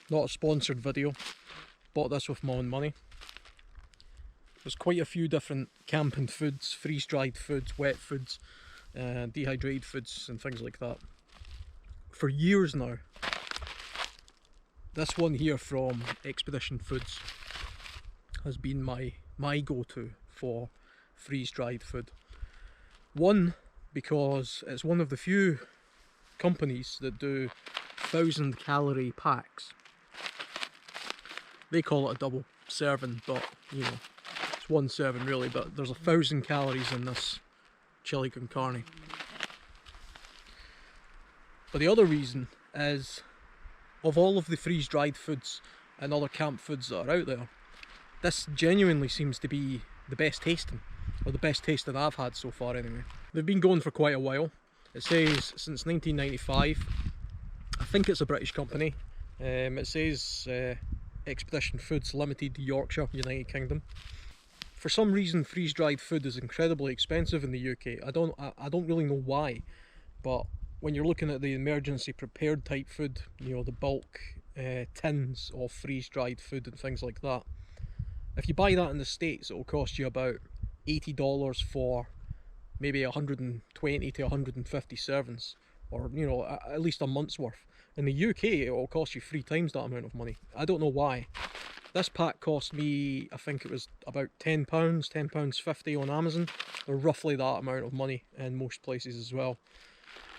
Not a sponsored video. Bought this with my own money. There's quite a few different camping foods, freeze-dried foods, wet foods, dehydrated foods and things like that. For years now, this one here from Expedition Foods has been my go-to for freeze-dried food. One, because it's one of the few companies that do 1,000-calorie packs. They call it a double serving, but you know, it's one serving really, but there's 1,000 calories in this Chilli Con Carne. But the other reason is, of all of the freeze-dried foods and other camp foods that are out there, this genuinely seems to be the best tasting, or the best tasting I've had so far anyway. They've been going for quite a while. It says since 1995. I think it's a British company. It says Expedition Foods Limited, Yorkshire, United Kingdom. For some reason, freeze-dried food is incredibly expensive in the UK. I don't really know why, but when you're looking at the emergency prepared type food, you know, the bulk tins of freeze-dried food and things like that, if you buy that in the States, it will cost you about $80 for maybe 120 to 150 servings, or you know, at least a month's worth. In the UK, it will cost you 3 times that amount of money. I don't know why. This pack cost me, I think it was about £10, £10.50 on Amazon, or roughly that amount of money in most places as well.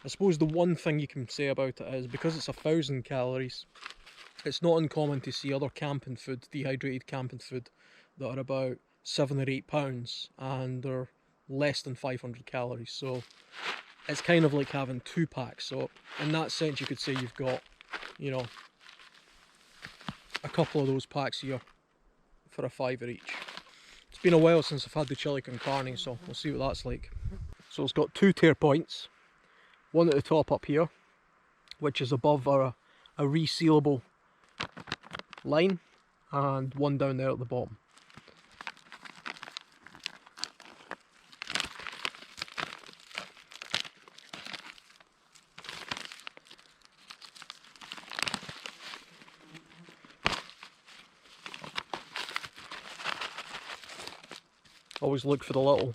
I suppose the one thing you can say about it is, because it's 1,000 calories, it's not uncommon to see other camping food, dehydrated camping food, that are about £7 or £8 and they're less than 500 calories. So it's kind of like having 2 packs. So in that sense, you could say you've got, you know, a couple of those packs here for a £5 each. It's been a while since I've had the Chilli Con Carne, so we'll see what that's like. So it's got 2 tear points. One at the top up here, which is above a resealable line, and one down there at the bottom. Always look for the little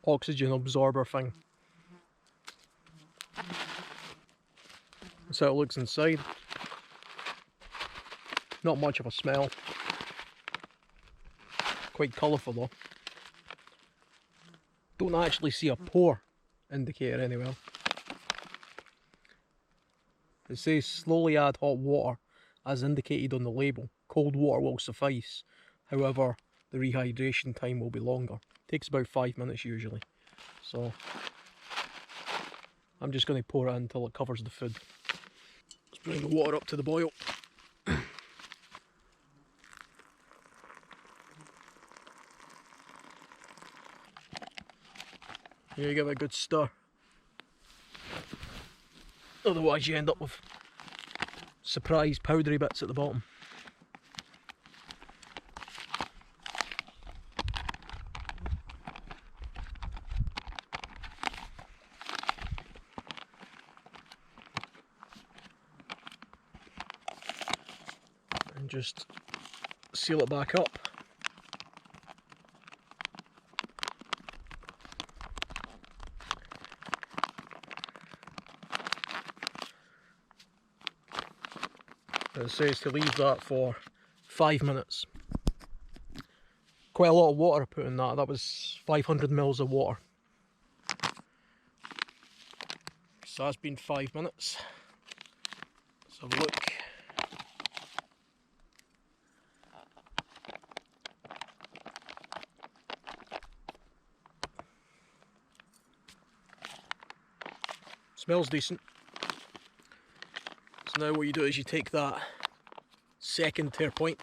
oxygen absorber thing. That's how it looks inside. Not much of a smell. Quite colourful though. Don't actually see a pour indicator anywhere. It says slowly add hot water as indicated on the label. Cold water will suffice. However, the rehydration time will be longer. It takes about 5 minutes usually. So I'm just going to pour it in until it covers the food. Let's bring the water up to the boil. Here you give it a good stir. Otherwise you end up with surprise powdery bits at the bottom. And just seal it back up. It says to leave that for 5 minutes. Quite a lot of water I put in that. That was 500 mils of water. So that's been 5 minutes. Let's have a look. Smells decent. So now what you do is you take that second tear point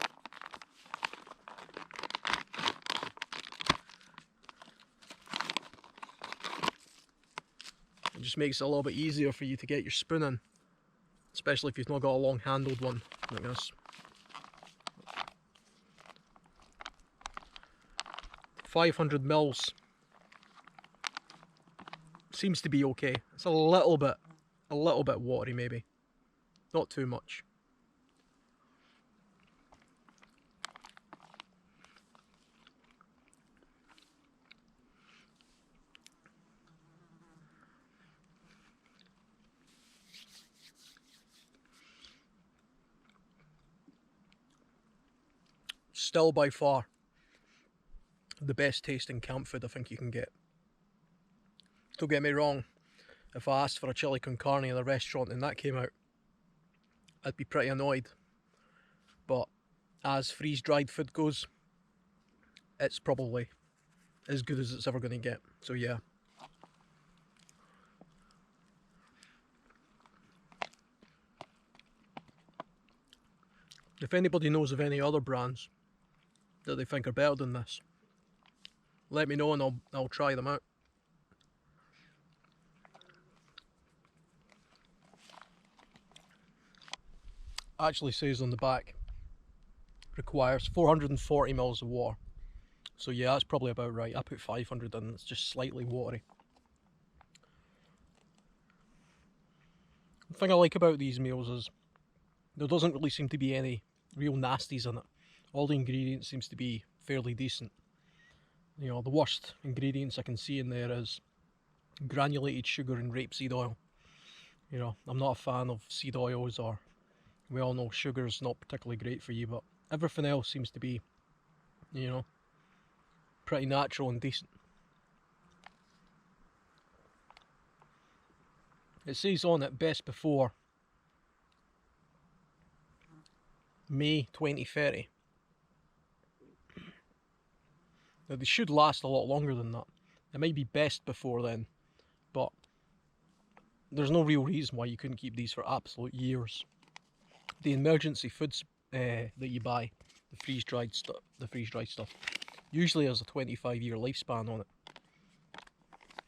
it just makes it a little bit easier for you to get your spoon in, especially if you've not got a long handled one like this. 500 mils seems to be okay. It's a little bit watery maybe, not too much. still by far the best tasting camp food I think you can get. Don't get me wrong, if I asked for a chili con carne in a restaurant and that came out, I'd be pretty annoyed. But as freeze-dried food goes, it's probably as good as it's ever going to get. So yeah. If anybody knows of any other brands that they think are better than this, let me know and I'll try them out. Actually says on the back, requires 440 mils of water. So yeah, that's probably about right. I put 500 in, it's just slightly watery. The thing I like about these meals is there doesn't really seem to be any real nasties in it. All the ingredients seems to be fairly decent. You know, the worst ingredients I can see in there is granulated sugar and rapeseed oil. You know, I'm not a fan of seed oils, or we all know sugar's not particularly great for you, but everything else seems to be, you know, pretty natural and decent. It says on it best before May 2030. Now they should last a lot longer than that. It might be best before then, but there's no real reason why you couldn't keep these for absolute years. The emergency foods that you buy, the freeze-dried stuff, usually has a 25-year lifespan on it.